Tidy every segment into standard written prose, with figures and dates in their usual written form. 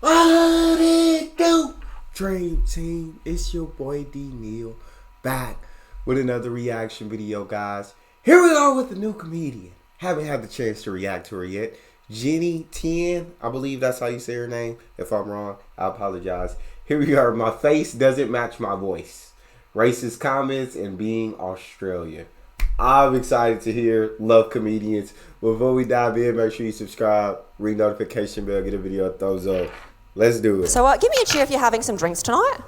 What it do? Dream Team, it's your boy D Neal back with another reaction video, guys. Here we are with a new comedian. Haven't had the chance to react to her yet. Tian, I believe that's how you say her name. If I'm wrong, I apologize. Here we are. My face doesn't match my voice. Racist comments and being Australian. I'm excited to hear love comedians. Before we dive in, make sure you subscribe, ring notification bell, get a video a thumbs up. Let's do it. So give me a cheer if you're having some drinks tonight.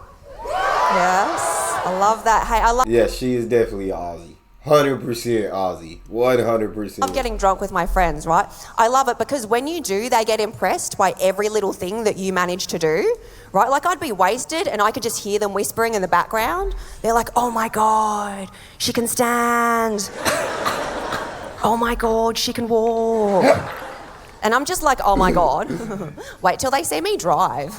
Yes, I love that. Hey, I love. Yeah, she is definitely Aussie. 100% Aussie. 100%. I love getting drunk with my friends, right? I love it because when you do, they get impressed by every little thing that you manage to do, right? Like I'd be wasted and I could just hear them whispering in the background. They're like, oh my God, she can stand. Oh my God, she can walk. And I'm just like, oh my God. Wait till they see me drive.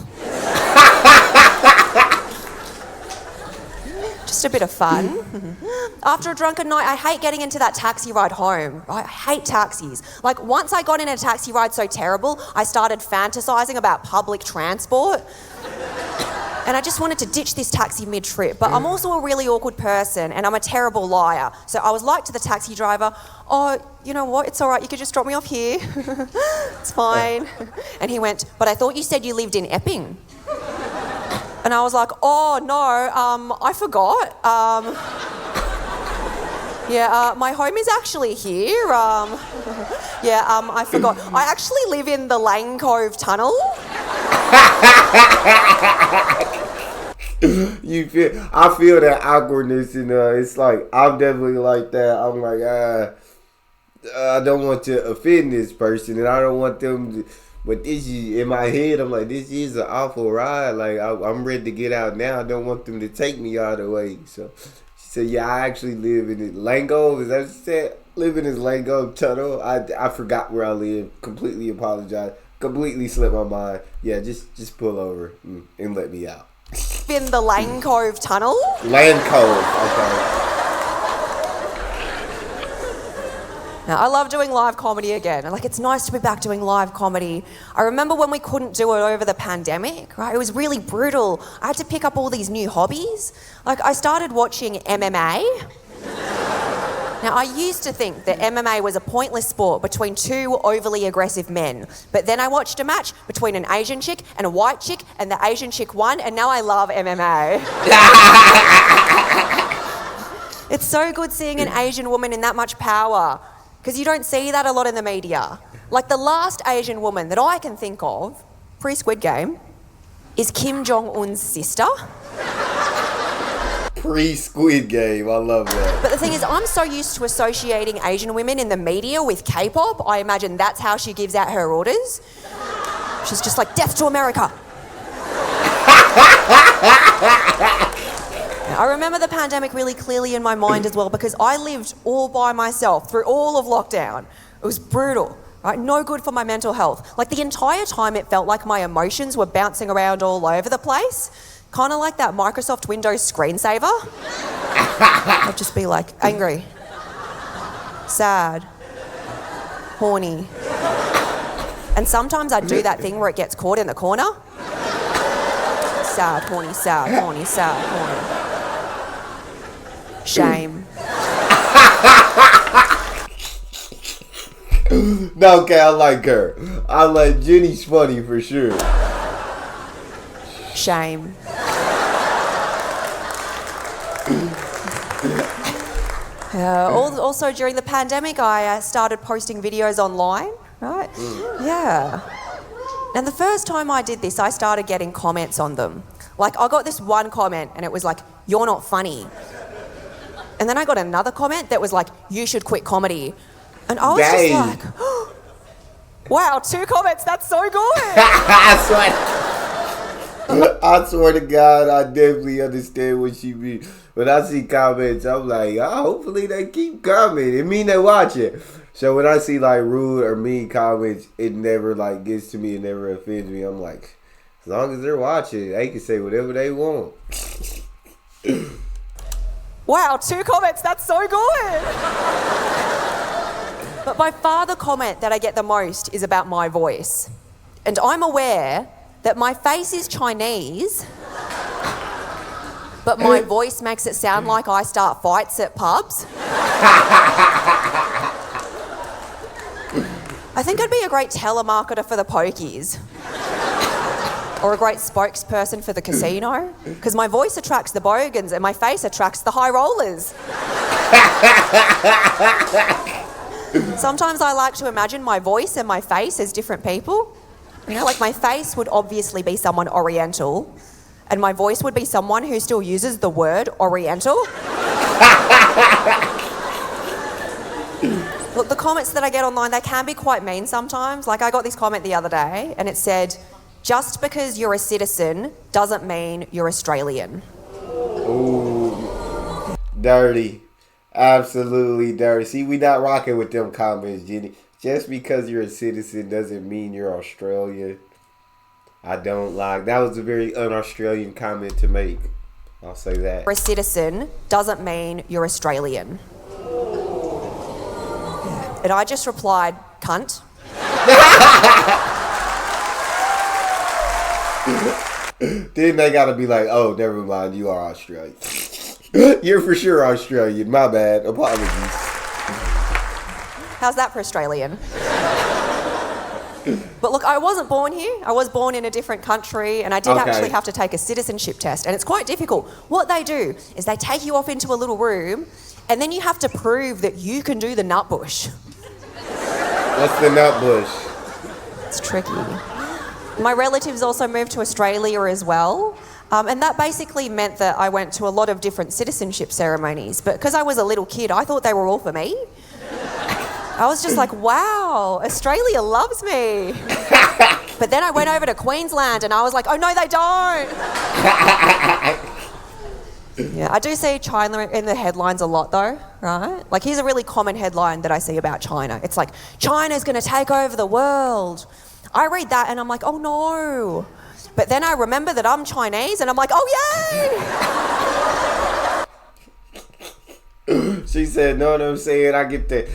Just a bit of fun. After a drunken night, I hate getting into that taxi ride home. I hate taxis. Like once I got in a taxi ride so terrible, I started fantasizing about public transport. And I just wanted to ditch this taxi mid-trip. But I'm also a really awkward person and I'm a terrible liar. So I was like to the taxi driver, oh, you know what, it's all right, you could just drop me off here. It's fine. And he went, but I thought you said you lived in Epping. And I was like, oh no, I forgot. My home is actually here. I forgot. I actually live in the Lane Cove Tunnel. I feel that awkwardness, and it's like I'm definitely like that. I'm like, I don't want to offend this person, and I don't want them to. But this is in my head. I'm like, this is an awful ride. Like I'm ready to get out now. I don't want them to take me all the way. So she said, yeah, I actually live in Lango. Is that what she said? Live in this Lango tunnel. I forgot where I live. Completely apologize. Completely slipped my mind. Yeah, just pull over and let me out. In the Lane Cove Tunnel? Lane Cove, okay. Now, I love doing live comedy again. Like, it's nice to be back doing live comedy. I remember when we couldn't do it over the pandemic, right? It was really brutal. I had to pick up all these new hobbies. Like, I started watching MMA. Now, I used to think that MMA was a pointless sport between two overly aggressive men. But then I watched a match between an Asian chick and a white chick, and the Asian chick won, and now I love MMA. It's so good seeing an Asian woman in that much power, because you don't see that a lot in the media. Like the last Asian woman that I can think of, pre-Squid Game, is Kim Jong-un's sister. Pre-Squid Game, I love that. But the thing is, I'm so used to associating Asian women in the media with K-pop, I imagine that's how she gives out her orders. She's just like, death to America. I remember the pandemic really clearly in my mind as well because I lived all by myself through all of lockdown. It was brutal, right? No good for my mental health. Like the entire time it felt like my emotions were bouncing around all over the place. Kind of like that Microsoft Windows screensaver. I'd just be like angry, sad, horny. And sometimes I'd do that thing where it gets caught in the corner. Sad, horny, sad, horny, sad, horny. Shame. No, okay, I like her. I like Jenny's funny for sure. Shame. Also during the pandemic, I started posting videos online, right? Yeah. And the first time I did this, I started getting comments on them. Like, I got this one comment, and it was like, "You're not funny." And then I got another comment that was like, "You should quit comedy." And I was just like, wow, 2 comments, that's so good. I swear to God, I definitely understand what she means. When I see comments, I'm like, oh, hopefully they keep commenting. It mean they watch it. So when I see like rude or mean comments, it never like gets to me. It never offends me. I'm like, as long as they're watching, they can say whatever they want. Wow, 2 comments, that's so good. But by far the comment that I get the most is about my voice. And I'm aware that my face is Chinese, but my voice makes it sound like I start fights at pubs. I think I'd be a great telemarketer for the pokies. Or a great spokesperson for the casino. Because my voice attracts the bogans and my face attracts the high rollers. Sometimes I like to imagine my voice and my face as different people. You know, like my face would obviously be someone Oriental, and my voice would be someone who still uses the word Oriental. Look, the comments that I get online, they can be quite mean sometimes. Like I got this comment the other day and it said, just because you're a citizen doesn't mean you're Australian. Ooh, dirty. Absolutely dirty. See, we not rocking with them comments, Jenny. Just because you're a citizen doesn't mean you're Australian. I don't like. That was a very un-Australian comment to make. I'll say that. You're a citizen doesn't mean you're Australian. And I just replied, cunt. Then they gotta be like, oh, never mind, you are Australian. You're for sure Australian. My bad. Apologies. How's that for Australian? But look, I wasn't born here. I was born in a different country, and I did actually have to take a citizenship test, and it's quite difficult. What they do is they take you off into a little room, and then you have to prove that you can do the nut bush. What's the nut bush? It's tricky. My relatives also moved to Australia as well. And that basically meant that I went to a lot of different citizenship ceremonies. But because I was a little kid, I thought they were all for me. I was just like, wow, Australia loves me. But then I went over to Queensland and I was like, oh no, they don't. Yeah, I do see China in the headlines a lot though, right? Like here's a really common headline that I see about China. It's like, China's going to take over the world. I read that and I'm like, oh no. But then I remember that I'm Chinese and I'm like, oh yay! She said, know what I'm saying? I get to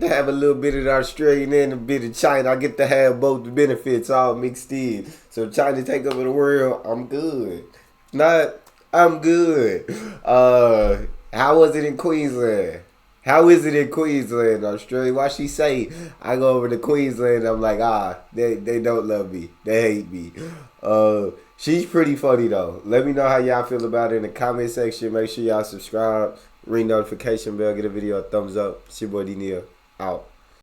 have a little bit of the Australian and a bit of China. I get to have both the benefits all mixed in. So if China take over the world, I'm good. Not, I'm good. How was it in Queensland? How is it in Queensland, Australia? Why she say I go over to Queensland? I'm like, they don't love me. They hate me. She's pretty funny though. Let me know how y'all feel about it in the comment section. Make sure y'all subscribe, ring notification bell, get a video a thumbs up. It's your boy Neal. Out.